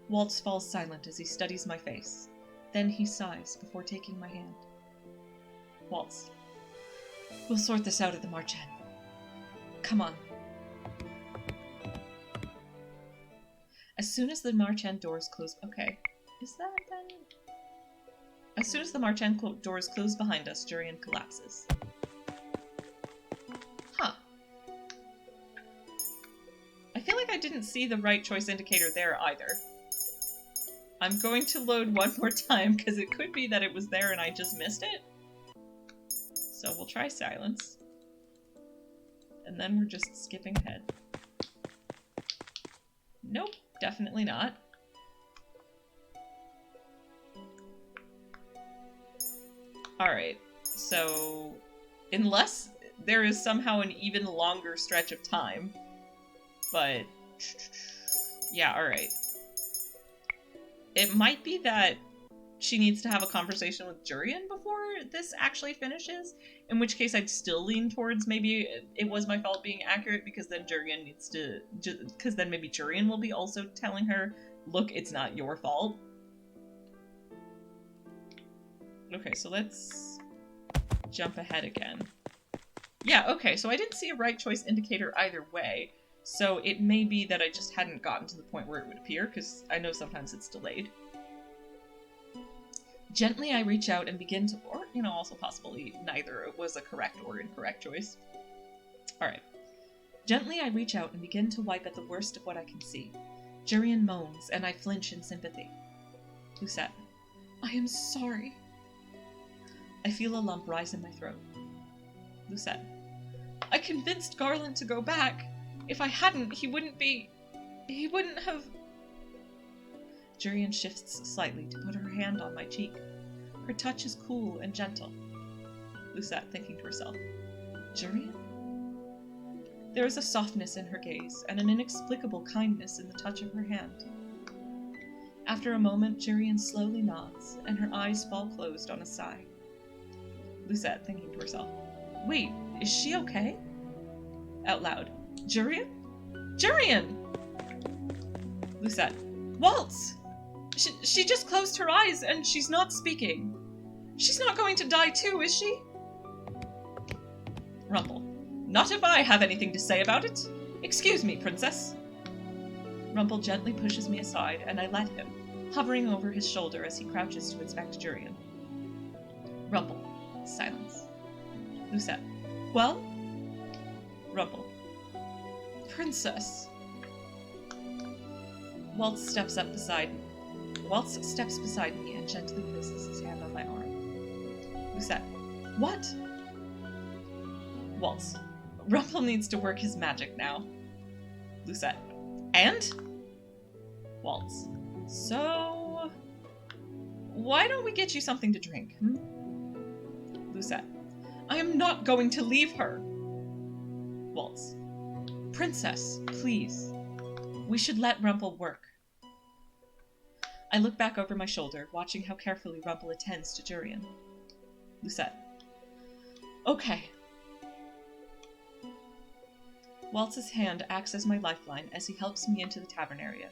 Waltz falls silent as he studies my face. Then he sighs before taking my hand. Waltz, we'll sort this out at the Marchand. Come on. As soon as the Marchand doors close... Okay. Is that then... As soon as the Marchand doors close behind us, Jurian collapses. Huh. I feel like I didn't see the right choice indicator there either. I'm going to load one more time, because it could be that it was there and I just missed it. So we'll try silence. And then we're just skipping ahead. Nope, definitely not. Alright, so unless there is somehow an even longer stretch of time, but yeah, alright. It might be that she needs to have a conversation with Jurian before this actually finishes, in which case I'd still lean towards maybe it was my fault being accurate, because then Jurian needs to, because then maybe Jurian will be also telling her, look, it's not your fault. Okay, so let's jump ahead again. Yeah, okay, so I didn't see a right choice indicator either way, so it may be that I just hadn't gotten to the point where it would appear, because I know sometimes it's delayed. Gently, I reach out and begin to, or, you know, also possibly neither it was a correct or incorrect choice. Alright. Gently, I reach out and begin to wipe at the worst of what I can see. Jurian moans, and I flinch in sympathy. Lucette. I am sorry. I feel a lump rise in my throat. Lucette. I convinced Garland to go back. If I hadn't, he wouldn't have... Jurian shifts slightly to put her hand on my cheek. Her touch is cool and gentle. Lucette, thinking to herself, Jurian? There is a softness in her gaze, and an inexplicable kindness in the touch of her hand. After a moment, Jurian slowly nods, and her eyes fall closed on a sigh. Lucette, thinking to herself, wait, is she okay? Out loud, Jurian? Jurian! Lucette, Waltz! She just closed her eyes and she's not speaking. She's not going to die too, is she? Rumple. Not if I have anything to say about it. Excuse me, princess. Rumple gently pushes me aside and I let him, hovering over his shoulder as he crouches to inspect Jurian. Rumple. Silence. Lucette. Well? Rumple. Princess. Waltz steps beside me and gently places his hand on my arm. Lucette. What? Waltz. Rumple needs to work his magic now. Lucette. And? Waltz. So, why don't we get you something to drink? Lucette. I am not going to leave her. Waltz. Princess, please. We should let Rumple work. I look back over my shoulder, watching how carefully Rumple attends to Jurian. Lucette. Okay. Waltz's hand acts as my lifeline as he helps me into the tavern area.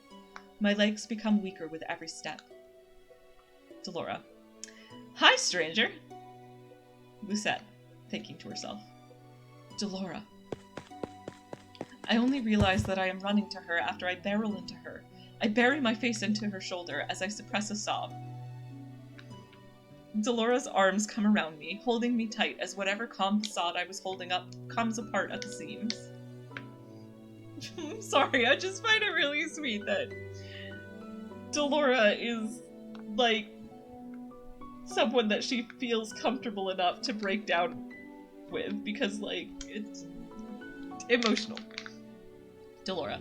My legs become weaker with every step. Delora. Hi, stranger. Lucette, thinking to herself. Delora. I only realize that I am running to her after I barrel into her. I bury my face into her shoulder as I suppress a sob. Delora's arms come around me, holding me tight as whatever calm facade I was holding up comes apart at the seams. I'm sorry, I just find it really sweet that Delora is, like, someone that she feels comfortable enough to break down with, because, like, it's emotional. Delora.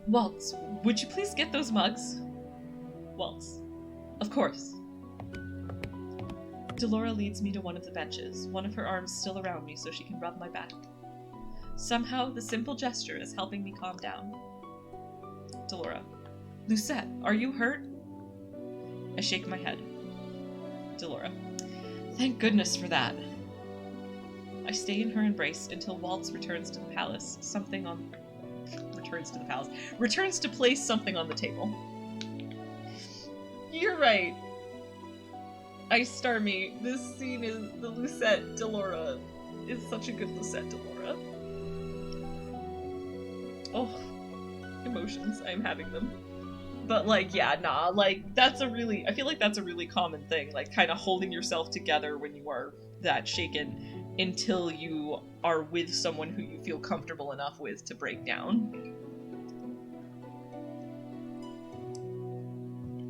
Waltz, would you please get those mugs? Waltz. Of course. Delora leads me to one of the benches, one of her arms still around me so she can rub my back. Somehow, the simple gesture is helping me calm down. Delora. Lucette, are you hurt? I shake my head. Delora. Thank goodness for that. I stay in her embrace until Waltz returns to place something on the table. You're right. Starmie, this scene is the Lucette Delora. It's such a good Lucette Delora. Oh, emotions, I'm having them. But, like, yeah, nah, like, I feel like that's a really common thing, like, kind of holding yourself together when you are that shaken until you are with someone who you feel comfortable enough with to break down.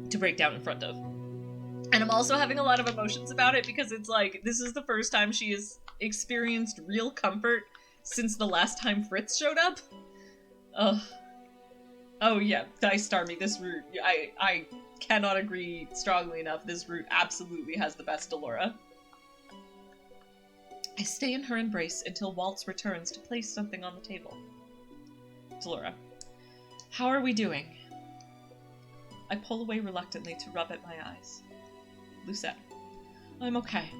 To break down in front of. And I'm also having a lot of emotions about it because it's like, this is the first time she has experienced real comfort since the last time Fritz showed up. Ugh. Oh yeah, Starmie, this route, I cannot agree strongly enough, this route absolutely has the best Delora. I stay in her embrace until Waltz returns to place something on the table. Delora. How are we doing? I pull away reluctantly to rub at my eyes. Lucette. I'm okay.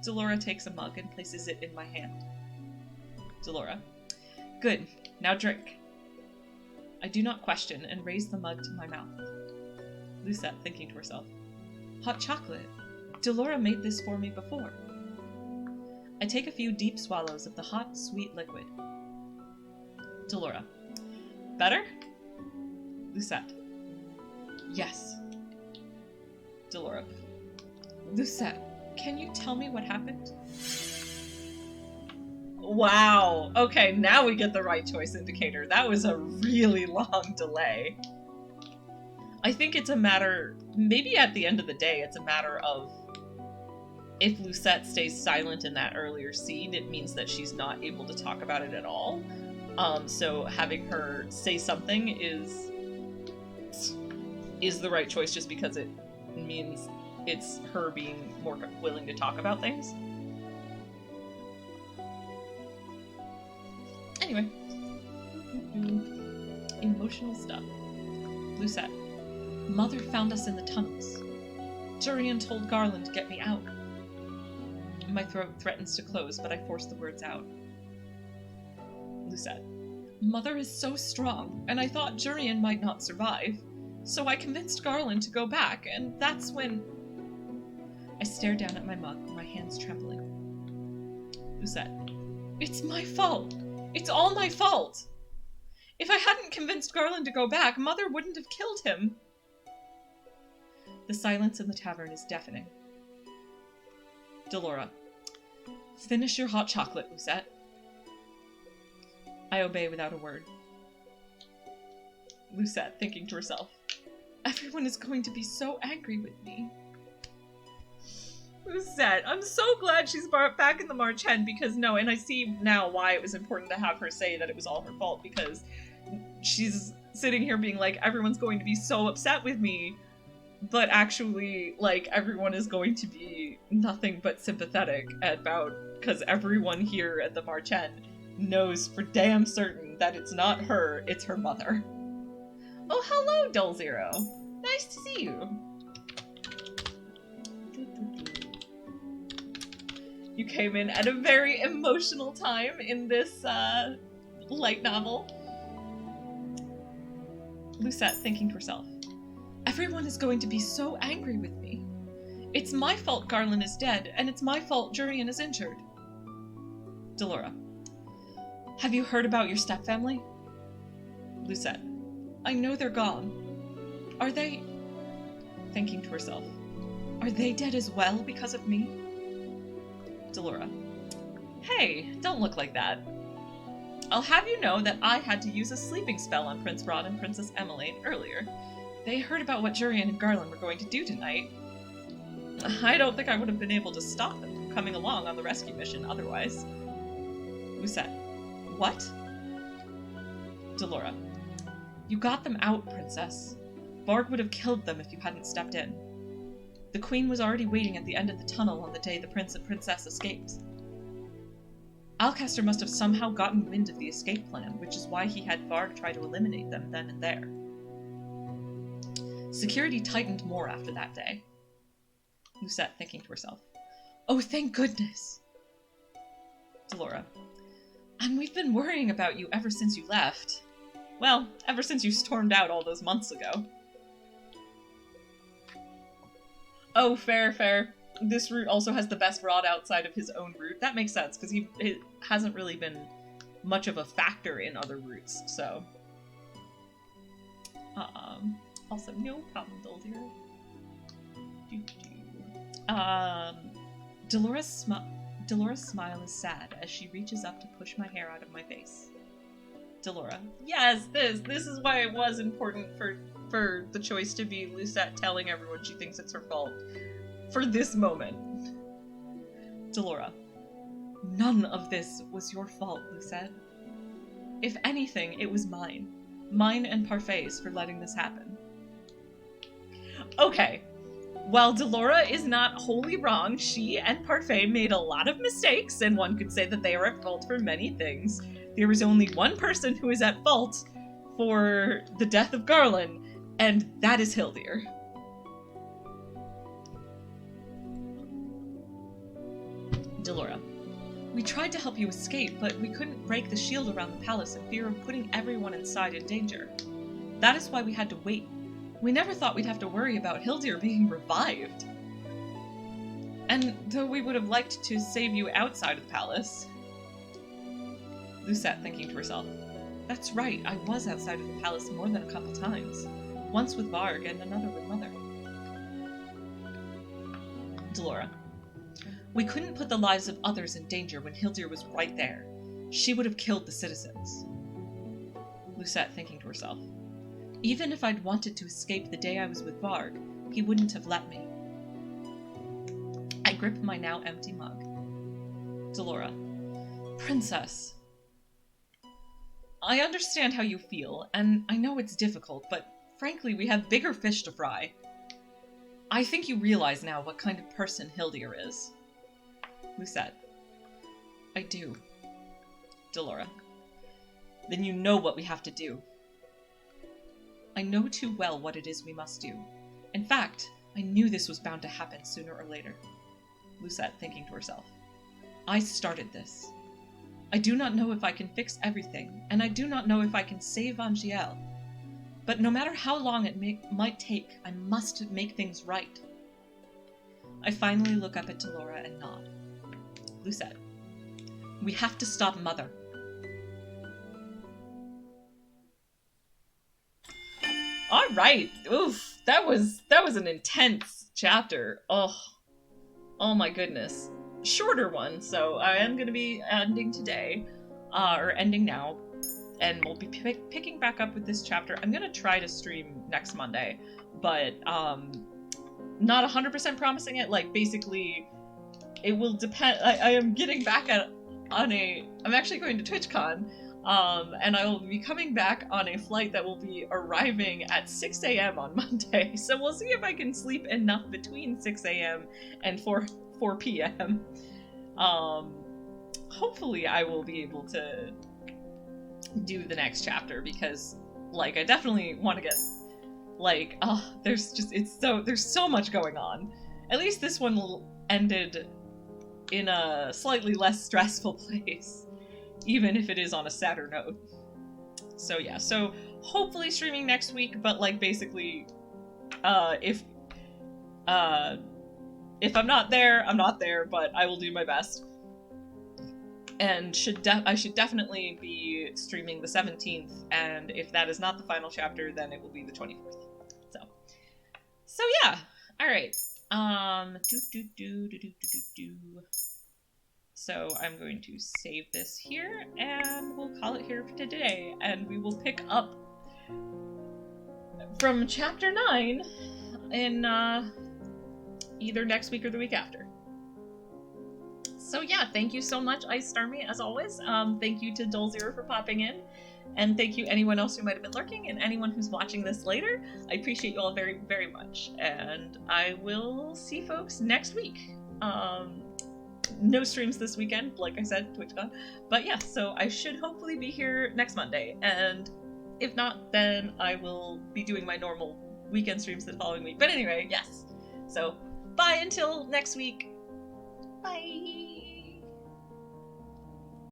Delora takes a mug and places it in my hand. Delora. Good. Now drink. I do not question and raise the mug to my mouth. Lucette, thinking to herself. Hot chocolate. Delora made this for me before. I take a few deep swallows of the hot, sweet liquid. Delora. Better? Lucette. Yes. Delora. Lucette, can you tell me what happened? Wow. Okay, now we get the right choice indicator. That was a really long delay. I think it's a matter, maybe at the end of the day, it's a matter of if Lucette stays silent in that earlier scene, it means that she's not able to talk about it at all. So having her say something is the right choice just because it means it's her being more willing to talk about things. Anyway. Emotional stuff. Lucette. Mother found us in the tunnels. Jurian told Garland to get me out. My throat threatens to close, but I force the words out. Lucette. Mother is so strong, and I thought Jurian might not survive. So I convinced Garland to go back, and that's when... I stare down at my mug, my hands trembling. Lucette. It's my fault. It's all my fault. If I hadn't convinced Garland to go back, Mother wouldn't have killed him. The silence in the tavern is deafening. Delora. Finish your hot chocolate, Lucette. I obey without a word. Lucette, thinking to herself. Everyone is going to be so angry with me. Lucette, I'm so glad she's back in the March Hen because and I see now why it was important to have her say that it was all her fault because she's sitting here being like, everyone's going to be so upset with me, but actually, like, everyone is going to be nothing but sympathetic about, because everyone here at the March End knows for damn certain that it's not her, it's her mother. Oh, hello, Dull Zero. Nice to see you. You came in at a very emotional time in this light novel. Lucette thinking to herself, everyone is going to be so angry with me. It's my fault Garland is dead, and it's my fault Jurian is injured. Delora, have you heard about your stepfamily? Lucette, I know they're gone. Are they... Thinking to herself, are they dead as well because of me? Delora, hey, don't look like that. I'll have you know that I had to use a sleeping spell on Prince Rod and Princess Emmeline earlier. They heard about what Jurian and Garland were going to do tonight. I don't think I would have been able to stop them from coming along on the rescue mission otherwise. Lucette, what? Delora, you got them out, Princess. Varg would have killed them if you hadn't stepped in. The Queen was already waiting at the end of the tunnel on the day the Prince and Princess escaped. Alcaster must have somehow gotten wind of the escape plan, which is why he had Varg try to eliminate them then and there. Security tightened more after that day. Lucette thinking to herself, oh, thank goodness! Delora, and we've been worrying about you ever since you left. Well, ever since you stormed out all those months ago. Oh, fair, fair. This route also has the best Rod outside of his own route. That makes sense, because it hasn't really been much of a factor in other routes, so... Also, no problem, Doldir. Delora's smile is sad as she reaches up to push my hair out of my face. Delora, yes, this is why it was important for the choice to be Lucette telling everyone she thinks it's her fault. For this moment. Delora, none of this was your fault, Lucette. If anything, it was mine. Mine and Parfait's for letting this happen. Okay. While Delora is not wholly wrong, she and Parfait made a lot of mistakes, and one could say that they are at fault for many things. There is only one person who is at fault for the death of Garland, and that is Hildir. Delora, we tried to help you escape, but we couldn't break the shield around the palace in fear of putting everyone inside in danger. That is why we had to wait. We never thought we'd have to worry about Hildir being revived. And though we would have liked to save you outside of the palace... Lucette thinking to herself, that's right, I was outside of the palace more than a couple times. Once with Varg and another with Mother. Delora, we couldn't put the lives of others in danger when Hildir was right there. She would have killed the citizens. Lucette thinking to herself, even if I'd wanted to escape the day I was with Varg, he wouldn't have let me. I grip my now empty mug. Delora, Princess, I understand how you feel, and I know it's difficult, but frankly, we have bigger fish to fry. I think you realize now what kind of person Hildir is. Lucette, I do. Delora, then you know what we have to do. I know too well what it is we must do. In fact, I knew this was bound to happen sooner or later. Lucette thinking to herself, I started this. I do not know if I can fix everything, and I do not know if I can save Angiel. But no matter how long it might take, I must make things right. I finally look up at Delora and nod. Lucette, we have to stop Mother. All right. Oof. That was an intense chapter. Oh my goodness. Shorter one, so I am going to be ending today, or ending now, and we'll be picking back up with this chapter. I'm going to try to stream next Monday, but not 100% promising it. Like, basically, it will depend. I am getting back I'm actually going to TwitchCon And I will be coming back on a flight that will be arriving at 6 a.m. on Monday. So we'll see if I can sleep enough between 6 a.m. and 4 p.m. Hopefully I will be able to do the next chapter, because, like, I definitely want to get, like, there's so much going on. At least this one ended in a slightly less stressful place, even if it is on a sadder note. So yeah, so hopefully streaming next week, but, like, basically, if I'm not there, I'm not there, but I will do my best. And I should definitely be streaming the 17th, and if that is not the final chapter, then it will be the 24th. So yeah, alright. So I'm going to save this here, and we'll call it here for today, and we will pick up from chapter 9 in either next week or the week after. So yeah, thank you so much, Ice Starmie, as always. Thank you to Dole0 for popping in, and thank you anyone else who might have been lurking, and anyone who's watching this later. I appreciate you all very, very much, and I will see folks next week. No streams this weekend, like I said, TwitchCon, but yeah, so I should hopefully be here next Monday, and if not, then I will be doing my normal weekend streams the following week. But anyway, yes. So, bye until next week. Bye!